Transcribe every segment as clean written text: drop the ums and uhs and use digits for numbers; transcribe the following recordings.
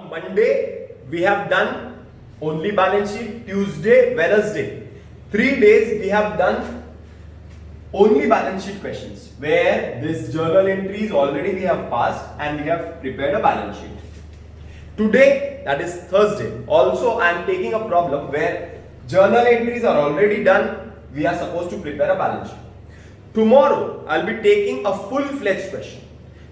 Monday, we have done only balance sheet. Tuesday, Wednesday, 3 days we have done only balance sheet questions where this journal entries already we have passed and we have prepared a balance sheet. Today, that is Thursday, also I am taking a problem where journal entries are already done. We are supposed to prepare a balance sheet. Tomorrow, I'll be taking a full-fledged question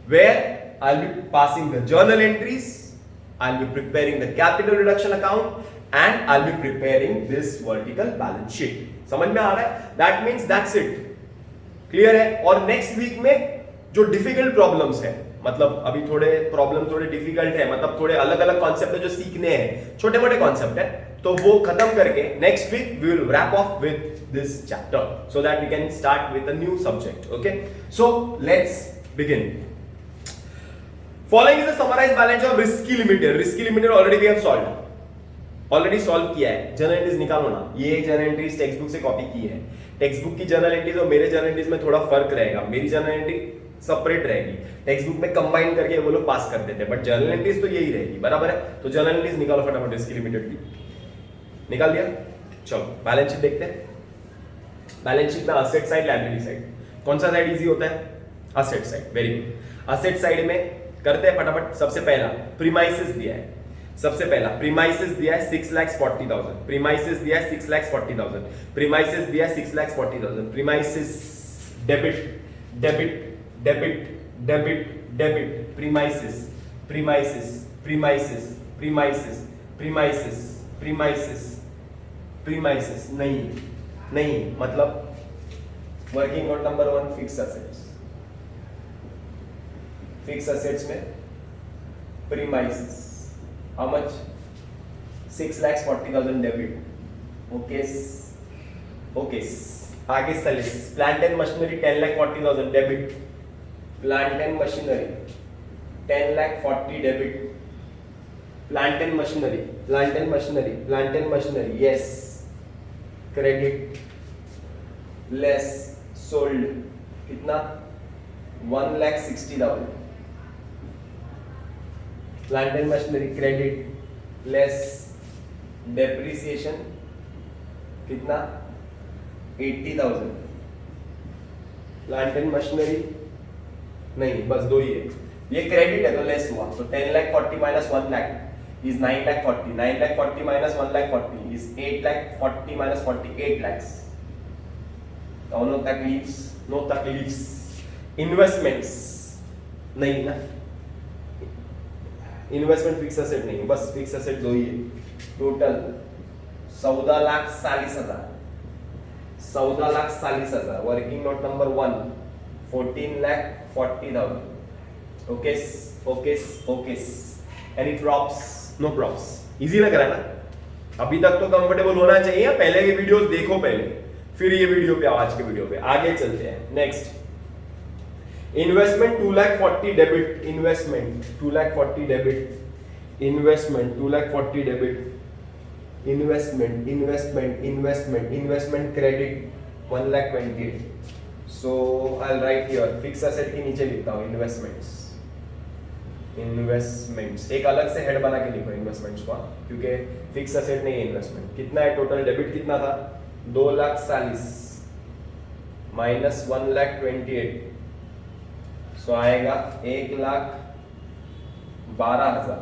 where I'll be passing the journal entries, I'll be preparing the capital reduction account, and I'll be preparing this vertical balance sheet. समझ में आ रहा है? That means that's it. Clear है? और next week में जो difficult problems है, मतलब अभी थोड़े प्रॉब्लम थोड़े डिफिकल्ट है, मतलब थोड़े अलग अलग कॉन्सेप्ट है जो सीखने हैं, छोटे मोटे कॉन्सेप्ट है, तो वो खत्म करके next week we will wrap off with this chapter so that we can start with a new subject. Okay, so let's begin. Following is the summarised balance of Risky Limited. Risky Limited already we have solve किया है. Journal entries निकालो ना. ये journal entries text book से copy की है. Text book की journal entries और मेरे जर्नल एंट्रीज में थोड़ा फर्क रहेगा. मेरी जर्नल एंट्री सेपरेट रहेगी, टेक्स्ट बुक में कंबाइन करके वो लोग पास कर देते हैं, बट जर्नल एंट्रीज तो यही रहेगी. बराबर है? तो जर्नल एंट्रीज निकालो फटाफट. रिस्की लिमिटेड की निकाल दिया. चलो बैलेंस शीट देखते हैं. बैलेंस शीट में असेट साइड, लायबिलिटी साइड, कौन सा साइड इजी होता है? Asset side. Very good. Asset side में करते हैं फटाफट. सबसे पहला प्रीमाइसेस दिया है. सबसे पहला प्रीमाइसेस दिया है 6,40,000. प्रीमाइसेस दिया है 6,40,000. प्रीमाइसेस दिया है 6,40,000. Premises debit debit debit debit debit. Premises premises premises premises premises premises premises. नहीं मतलब working note number 1 fix assets. Fix assets में premises how much? 6,40,000 debit. Okay. आगे salaries. Plant and machinery 10,40,000 debit. Plant and machinery 10,40,000 debit. Plant and machinery yes. Credit less sold कितना? 1,60,000. Plant and machinery credit less depreciation कितना? 80,000. Plant and machinery नहीं, बस दो ही है. ये क्रेडिट है तो लेस हुआ, तो 10,40,000 minus 1 lakh is 9,40,000. 9,40,000 minus 1,40,000 is 8,40,000 minus 48 lakhs. No तकलीफ. इन्वेस्टमेंट्स नहीं ना. इन्वेस्टमेंट फिक्स एसेट नहीं, बस फिक्स एसेट दो ही है. Total 14,40,000. 14,40,000. Working note number 1 14,40,000. Okay. Any props? No props. Easy लग रहा है ना? अभी तक तो कंफर्टेबल होना चाहिए. पहले के वीडियोस देखो पहले, फिर ये वीडियो पे, आज के वीडियो पे आगे चलते हैं. Next investment 2,40,000 debit. Investment 2,40,000 debit. Investment 2,40,000 debit. Investment credit 1,28,000. So I will right here fix asset के नीचे लिखता हूं इन्वेस्टमेंट्स. एक अलग से हेड बना के लिखो इन्वेस्टमेंट्स को, क्योंकि फिक्स एसेट नहीं है इन्वेस्टमेंट. कितना है टोटल? डेबिट कितना था? 2,40,000 माइनस 1,28,000. सो आएगा 1,12,000.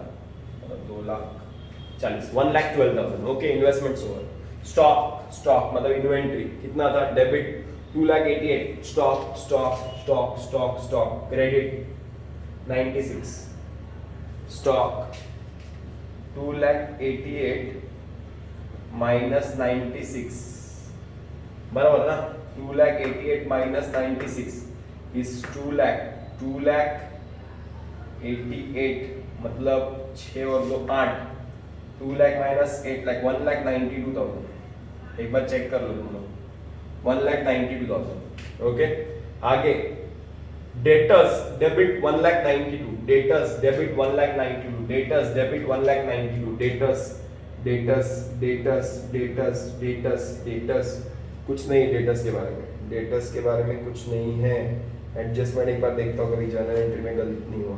2,40,000 1,12,000. ओके. Investments over. स्टॉक मतलब इन्वेंट्री कितना था? Debit 2,88,000. Stock credit 96. Stock 2,88,000 minus 96 बराबर ना? 2,88,000 माइनस 96 इज 2,88,000 मतलब 6 और 2 8. 2,00,000 माइनस 8,00,000 1,92,000. एक बार चेक कर लो तुम लोग. 1,92,000. ओके. आगे debtors debit 1,92,000. Debtors debit 1,92,000. Debtors debit 1,92,000. Debtors कुछ नहीं. डेटर्स के बारे में कुछ नहीं है. एडजस्टमेंट एक बार देखता हूँ कभी जर्नल एंट्री में गलत नहीं हुआ.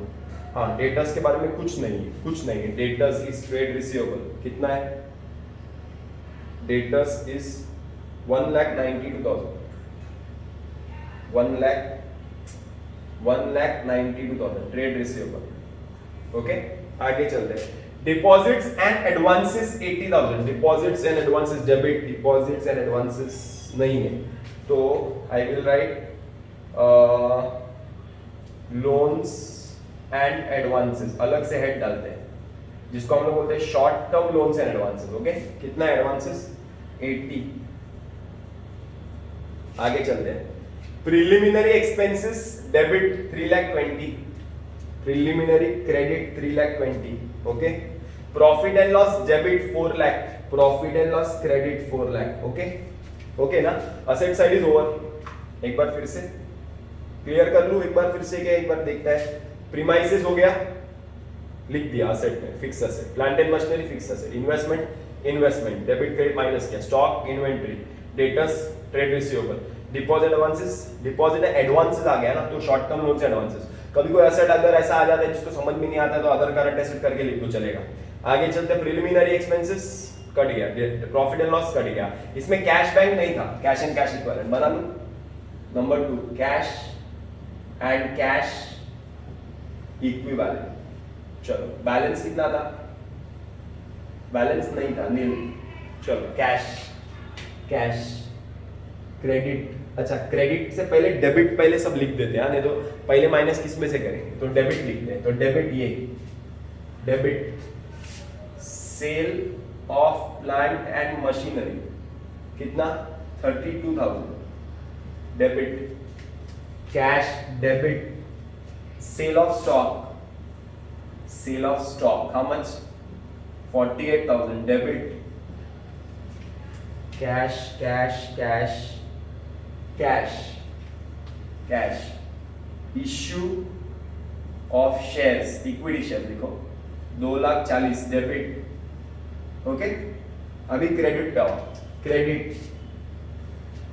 हाँ, डेटर्स के बारे में कुछ नहीं है, कुछ नहीं है। डेटर्स इज ट्रेड रिसीवेबल कितना है? Debtors is 1,92,000, 1,92,000 trade receivable. Okay, आगे चलते हैं। Deposits and advances 80,000, deposits and advances debit, deposits and advances नहीं है, तो आई will right loans and advances, अलग से हेड डालते हैं, जिसको हम लोग बोलते हैं short term loans and advances. Okay, कितना एडवांसेस? 80। आगे चलते हैं। Preliminary expenses debit 3,20,000, preliminary credit 3,20,000। Okay, profit and loss debit 4,00,000, profit and loss credit 4,00,000। Okay, okay ना? Asset side is over. एक बार फिर से क्लियर कर लूं, एक बार फिर से क्या, एक बार देखता है। प्रीमाइसेस हो गया, लिख दिया असेट में, fix asset, plant and machinery fix asset, investment debit credit minus किया, stock inventory, debtors trade receivable, deposit advances, deposit advances आ गया ना, तो शॉर्ट टर्म लोन्स एडवांसेस। कभी कोई असेट अगर ऐसा आ जाता है जिसको समझ में नहीं आता तो अदर करंट एसेट करके लिख दो, चलेगा। आगे चलते हैं। प्रिलिमिनरी एक्सपेंसेस कट गया, प्रॉफिट एंड लॉस कट गया, इसमें कैश बैंक नहीं था, कैश एंड कैश इक्विवेलेंट बना लूं। Number 2 cash and cash equivalent. चलो, बैलेंस कितना था? बैलेंस नहीं था, नील। चलो, कैश, कैश, क्रेडिट, अच्छा क्रेडिट से पहले डेबिट पहले सब लिख देते हैं, नहीं तो पहले माइनस किस में से करेंगे, तो डेबिट लिखते हैं। तो डेबिट, ये debit sale of plant and machinery कितना? 32,000 debit. Cash debit sale of stock, sale of stock how much? 48,000 debit. Cash cash cash cash cash issue of shares, equity share लिखो, 2,40,000 डेबिट। ओके, अभी credit पे आओ। Credit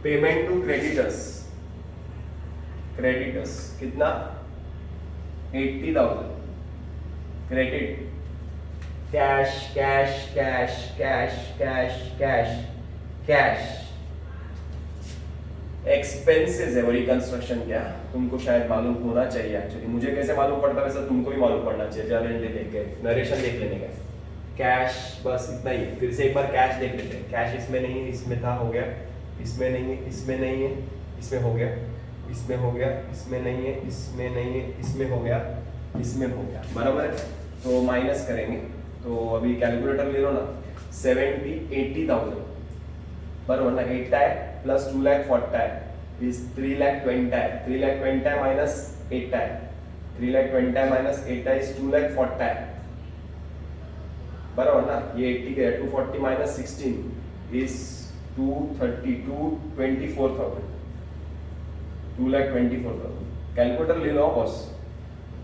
payment to creditors, creditors कितना? 80,000 credit. Cash cash cash cash cash cash cash expenses है वो reconstruction. क्या तुमको शायद मालूम होना चाहिए, एक्चुअली मुझे कैसे मालूम पड़ता है वैसा तुमको भी मालूम पड़ना चाहिए, जर्नल देख के नरेशन देख लेने का। कैश बस इतना ही। फिर से एक बार कैश देख लेते हैं। कैश इसमें नहीं है, इसमें था, हो गया, इसमें नहीं है, इसमें नहीं है, इसमें हो गया, इसमें हो गया, इसमें नहीं है, इसमें नहीं है, इसमें हो गया, इसमें हो गया, बराबर है। तो माइनस करेंगे, तो अभी कैलकुलेटर ले लो ना। 80,000 बराबर ना, 8 है प्लस 2,40,000 है इज 3,20,000 है। 3,20,000 माइनस 8 है, 3,20,000 माइनस 8 इज 2,40,000 है, बराबर ना। ये 80 गया, 240 माइनस 16 इज 232, 24,000, 2,24,000। कैलकुलेटर ले लो बॉस,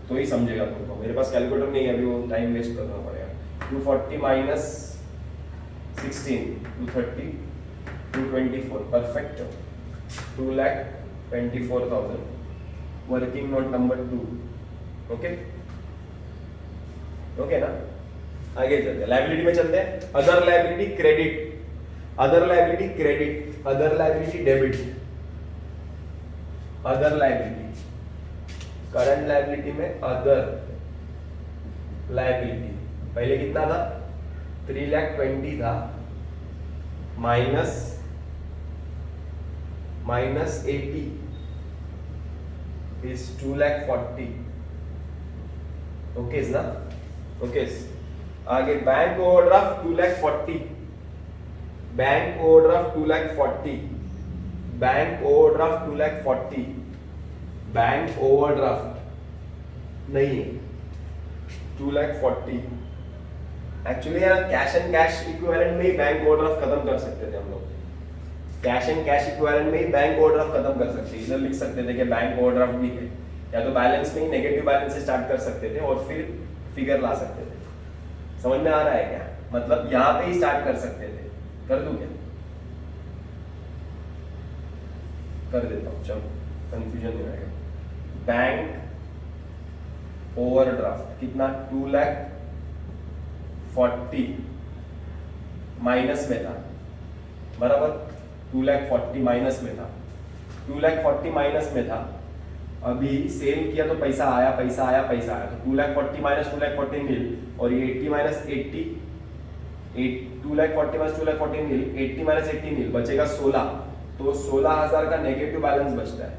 तो ही समझेगा तुमको। मेरे पास कैलकुलेटर नहीं है अभी, वो टाइम वेस्ट करना पड़ेगा। 240 minus 16, 230, 224, perfect. 2,24,000 working note number 2। Okay, okay ना। आगे चलते हैं, लायबिलिटी में चलते हैं। Other liability credit, other liability credit, other liability debit, other liability. Current liability में अदर लायबिलिटी पहले कितना था? 3,20,000 था, माइनस 80 is 2,40,000। ओके ना, ओके। आगे bank overdraft 2,40,000, bank overdraft 2,40,000, bank overdraft 2,40,000, bank overdraft नहीं है 2,40,000। एक्चुअली यार कैश एंड कैश इक्विवेलेंट में ही बैंक ओवरड्राफ्ट खत्म कर सकते थे हम लोग। कैश एंड कैश इक्विवेलेंट में ही बैंक ओवरड्राफ्ट खत्म कर सकते थे। इधर लिख सकते थे कि बैंक ओवरड्राफ्ट भी है, या तो बैलेंस में ही नेगेटिव बैलेंस से स्टार्ट कर सकते थे और फिर फिगर ला सकते थे। समझ में आ रहा है क्या? मतलब यहाँ पे ही स्टार्ट कर सकते थे। कर दूं क्या? कर देता हूँ, चलो कंफ्यूजन नहीं रहेगा। बैंक ओवरड्राफ्ट कितना 2,40,000 माइनस में था, बराबर 2,40,000 माइनस में था, 2,40,000 माइनस में था। अभी सेल किया तो पैसा आया तो 2,40,000 माइनस 2,40,000 नील, और ये 80 माइनस 80, 2,40,000 माइनस 2,40,000 नील, 80 माइनस 80 नील, बचेगा 16। तो 16,000 का नेगेटिव बैलेंस बचता है,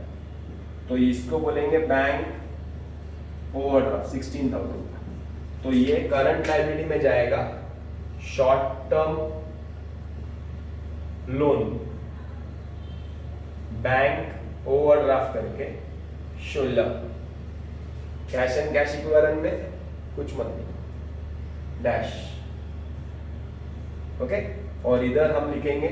तो इसको बोलेंगे बैंक ओवरड्राफ्ट 16,000। तो ये करंट लायबिलिटी में जाएगा, short term loan bank overdraft करके 16, कैश एंड कैश इक्विवेलेंट में कुछ मत नहीं, डैश, ओके। और इधर हम लिखेंगे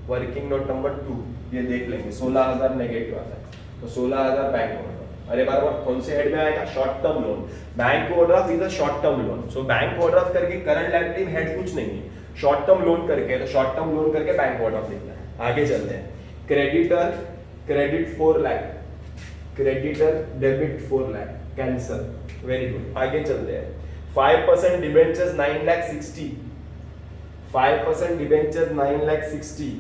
वर्किंग नोट नंबर 2, ये देख लेंगे 16,000 नेगेटिव आता है, तो 16,000 बैंक ओवरड्राफ्ट। अरे बार कौन से हेड में आएगा, short term loan, bank overdraft is a short term loan. So bank overdraft करके करंट लायबिलिटी हेड कुछ नहीं है, शॉर्ट टर्म लोन करके, तो शॉर्ट टर्म लोन करके बैंक ओवरड्राफ्ट लिखना है। आगे चलते हैं, creditor credit 4 lakh, creditor debit 4 lakh, cancel, very good. आगे चलते हैं, 5% debentures 9,60,000, 5% debentures 9,60,000,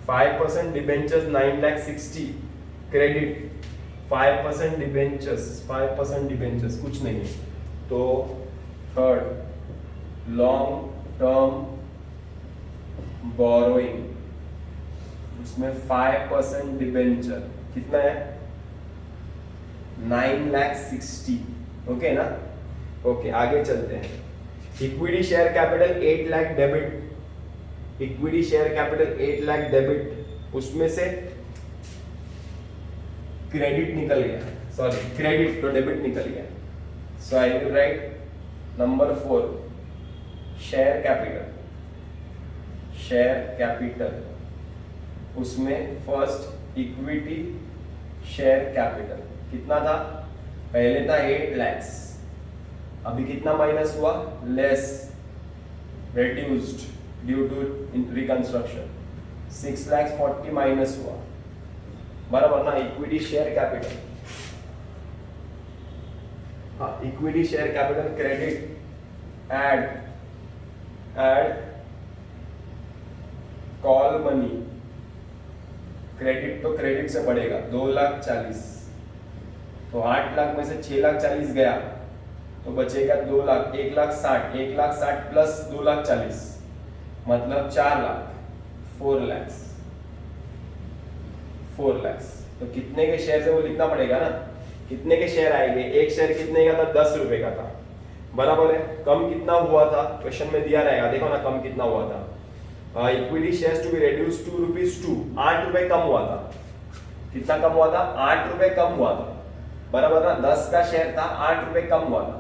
5% debentures 9,60,000, credit 5% debentures, 5% debentures कुछ नहीं है, तो थर्ड लॉन्ग टर्म बोरोइंग, उसमें 5% डिबेंचर कितना है 9,60,000, ओके ना। ओके आगे चलते हैं, equity share capital 8 lakh debit, equity share capital 8 lakh debit, उसमें से क्रेडिट निकल गया, सॉरी क्रेडिट तो डेबिट निकल गया, so I will write number 4 share capital, share capital, उसमें फर्स्ट इक्विटी शेयर कैपिटल कितना था, पहले था 8 lakhs, अभी कितना माइनस हुआ, less, reduced due to reconstruction, 6,40,000 minus हुआ, बराबर ना। इक्विटी शेयर कैपिटल, हाँ equity share capital credit add call money, credit तो क्रेडिट से बढ़ेगा 2,40,000, तो 8 लाख में से 6,40,000 गया तो बचेगा 2 लाख, 1,60,000, 1,60,000 प्लस 2,40,000 मतलब 4 लाख, 4 lakhs, 4 lakhs। तो कितने के शेयर है वो लिखना पड़ेगा ना, कितने के शेयर आएंगे, एक शेयर कितने का था 10 रुपए का था, बराबर है। कम कितना हुआ था क्वेश्चन में दिया रहेगा, देखो ना कम कितना हुआ था, equity shares to be reduced to ₹2, 8 रुपए कम हुआ था, कितना कम हुआ था 8 रुपए कम हुआ था, बराबर ना। 10 का शेयर था, 8 रुपए कम हुआ था,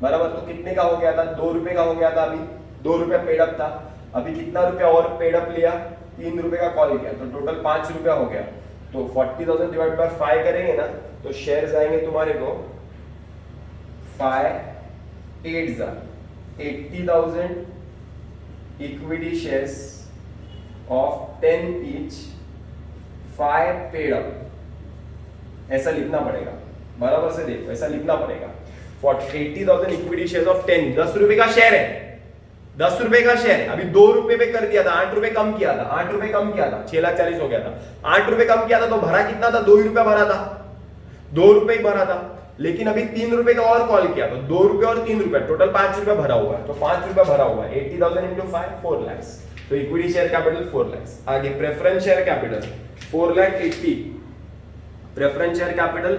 बराबर। तो कितने का हो गया था, 2 रुपए का हो गया था, अभी 2 रुपया पेडअप था, अभी कितना रुपया और पेडअप लिया, 3 रुपए का कॉल किया, तो टोटल 5 रुपया हो गया। तो 40,000 डिवाइड बाय 5 करेंगे ना, तो शेयर्स आएंगे तुम्हारे को 5 8 80,000 equity shares of 10 each, 5 paid up, ऐसा लिखना पड़ेगा, बराबर से देखो ऐसा लिखना पड़ेगा। 80,000 इक्विटी शेयर्स ऑफ 10, 10 रुपए का शेयर है, 10 रुपए का शेयर है, अभी 2 रुपए पे कर दिया था, 8 रुपए कम किया था, 8 रुपए कम किया था, 6,40,000 हो गया था, 8 रुपए कम किया था, तो भरा कितना था, 2 रुपया भरा था, 2 रुपए भरा था, लेकिन अभी 3 रुपए का और कॉल किया, तो 2 रुपए और 3 रुपए टोटल 5 रुपए भरा हुआ है, तो 5 रुपए भरा हुआ है, 80,000 इंटू 5 4 lakhs, तो इक्विटी शेयर कैपिटल 4 lakhs। आगे preference share capital 4,80,000, preference share capital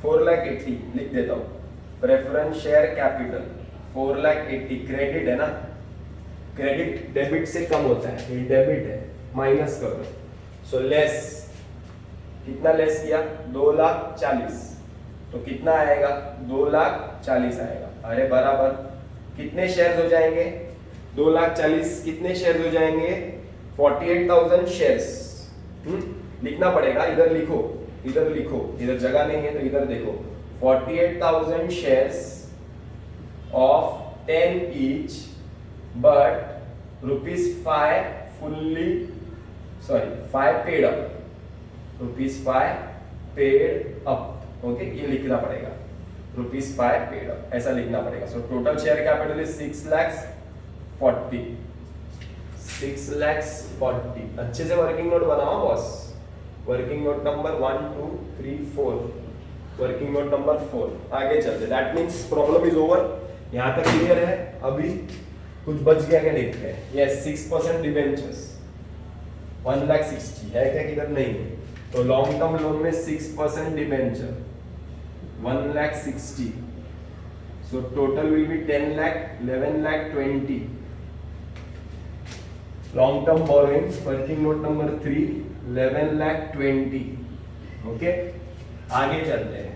4,80,000 लिख देता हूं, प्रेफरेंस शेयर कैपिटल 4,80,000, क्रेडिट है ना, क्रेडिट डेबिट से कम होता है, ये डेबिट है, माइनस करो, सो लेस, कितना लेस किया 2,40,000, तो कितना आएगा 2,40,000 आएगा, अरे बराबर। कितने शेयर्स हो जाएंगे 2,40,000, कितने शेयर्स हो जाएंगे 48,000 शेयर्स, लिखना पड़ेगा, इधर लिखो, इधर लिखो, इधर जगह नहीं है तो इधर देखो, 48,000 shares of 10 each, but ₹5 fully, sorry 5 paid up, ₹5 paid up, okay ये लिखना पड़ेगा। ₹5 पेड अप, ऐसा लिखना पड़ेगा। So total share capital is 6,40,000, 6,40,000। अच्छे से वर्किंग नोट बनाओ boss. Working note number 1 2 3 4, working note number 4। आगे चलते, that means problem is over. यहां तक क्लियर है? अभी कुछ बच गया क्या देखते हैं। यस, 6% डिबेंचर्स 1,60,000 है क्या? किधर नहीं है। तो लॉन्ग टर्म लोन में 6% debenture 1,60,000, so total will be 10 lakh 11 lakh 20। Long term borrowing working note number 3 11 lakh 20। Okay, आगे चलते हैं।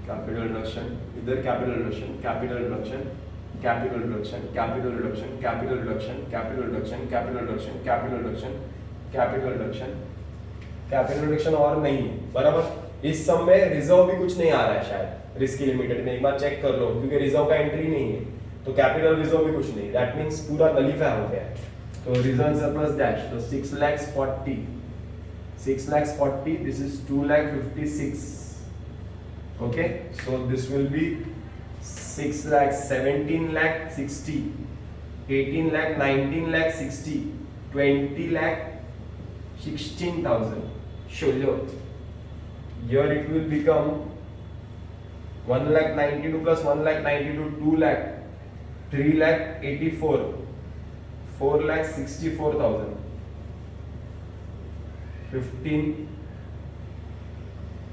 कैपिटल रिडक्शन, इधर capital reduction, capital reduction, capital reduction, capital reduction, capital reduction, capital reduction, capital reduction, capital reduction, capital reduction, capital reduction और नहीं है बराबर। इस सम में रिजर्व भी कुछ नहीं आ रहा है शायद रिस्की लिमिटेड में, एक बार चेक कर लो क्योंकि रिजर्व का एंट्री नहीं है, तो कैपिटल रिजर्व भी कुछ नहीं, दैट मींस पूरा नलीफाई हो गया है। तो रिजर्व सरप्लस डैश, तो 6,40,000, 6,40,000, this is 2,56,000। okay, so this will be 6 lakh 17 lakh 60, 18 lakh 19 lakh 60, 20 lakh 16,000. Sure, here it will become 1 lakh 92 plus 1 lakh 92, 2 lakh, 3 lakh 84, 4 lakh 64,000, 15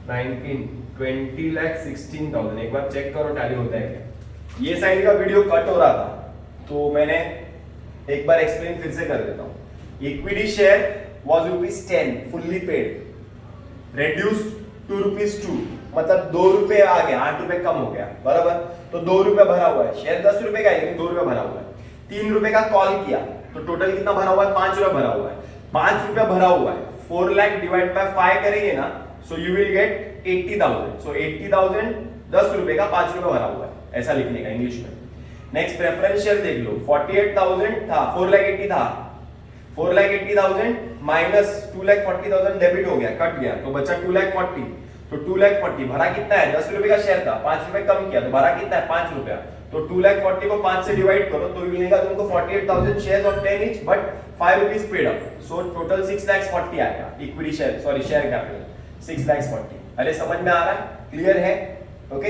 19 20 lakh 16,000। एक बार चेक करो टैली होता है क्या। ये साइड का वीडियो कट हो रहा था तो मैंने एक बार एक्सप्लेन फिर से कर देता हूं। Equity share was ₹10 fully paid, reduced to ₹2, मतलब ₹2 आ गया, ₹8 कम हो गया बराबर। तो ₹2 भरा हुआ है, शेयर ₹10 का है लेकिन ₹2 भरा हुआ है। ₹3 का कॉल किया तो टोटल कितना भरा हुआ है? ₹5 भरा हुआ है। ₹5 भरा हुआ है, 4 लाख डिवाइड बाय 5 करेंगे ना, so you will get 80,000. so 80,000 ₹10 का ₹5 भरा हुआ है, ऐसा लिखने का इंग्लिश में। नेक्स्ट प्रेफरेंस शेयर देख लो, 48,000 था, 4,80,000 था, 4,80,000 माइनस 2,40,000 डेबिट हो गया, कट गया, तो बचा 2,40,000। तो 2,40,000 भरा कितना है? ₹10 का शेयर था, ₹5 कम किया तो भरा कितना है? ₹5। तो 2,40,000 को 5 से डिवाइड करो तो मिलेगा तुमको 48,000 shares of 10 each but ₹5 paid up. So total 6,40,000 आएगा equity share, sorry share capital 6,40,000। अरे समझ में आ रहा है? क्लियर है? ओके।